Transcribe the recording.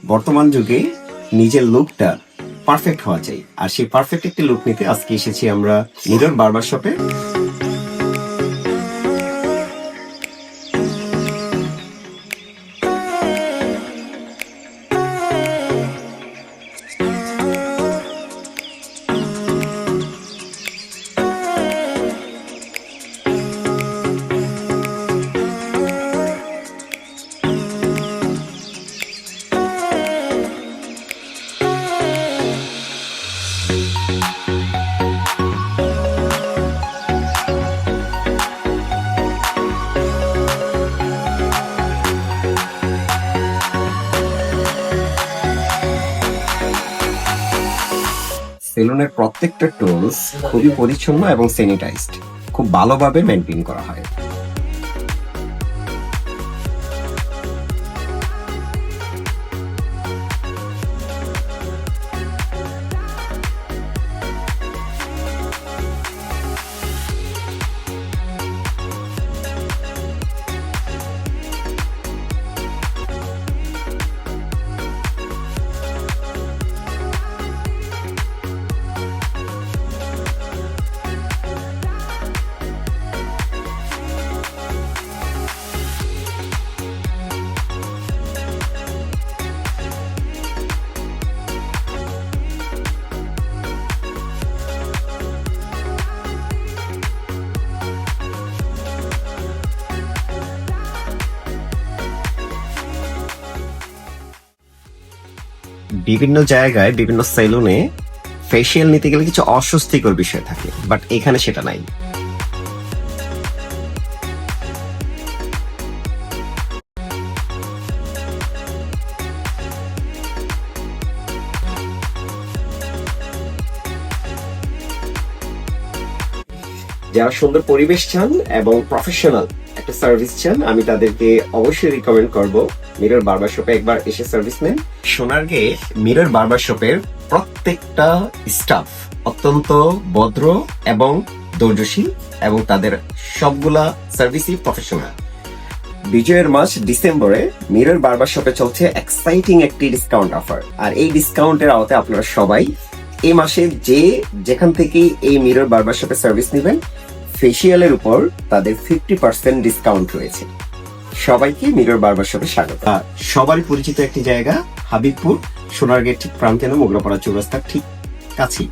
বর্তমান যুগে নিজের লুকটা পারফেক্ট হওয়া চাই, আর সেই পারফেক্ট একটি লুক নিতে আজকে এসেছি আমরা মিরর বারবার শপে। সেলুনের প্রত্যেকটা টুলস খুবই পরিচ্ছন্ন এবং স্যানিটাইজড, খুব ভালোভাবে মেনটেন করা হয়। বিভিন্ন জায়গায় বিভিন্ন সেলুনে ফেসিয়াল নিতে গেলে কিছু অস্বস্তিকর বিষয় থাকে, বাট এখানে সেটা নাই। যারা সুন্দর পরিবেশ চান এবং প্রফেশনাল একটা সার্ভিস চান, আমি তাদেরকে অবশ্যই রিকমেন্ড করব মিরর বারবার শপে একবার এসে সার্ভিস নেন। সোনারগাঁয়ে মিরর বারবার শপের প্রত্যেকটা স্টাফ অত্যন্ত ভদ্র এবং ধৈর্যশীল, এবং তাদের সবগুলা সার্ভিসই প্রফেশনাল। বিজয়ের মাস ডিসেম্বরে মিরর বারবার শপে চলছে এক্সাইটিং একটি ডিসকাউন্ট অফার, আর এই ডিসকাউন্টের আওতায় আপনারা সবাই এই মাসে যেখান থেকেই এই মিরর বারবার শপে সার্ভিস নেবেন, ফেসিয়ালের উপর তাদের 50% ডিসকাউন্ট রয়েছে। সবাইকে মিরর বারবার শপে স্বাগত। সবারই পরিচিত একটি জায়গা হাবিবপুর, সোনারগাঁয়ের ঠিক প্রান্তে, মোগরাপাড়া চৌরাস্তার ঠিক কাছেই।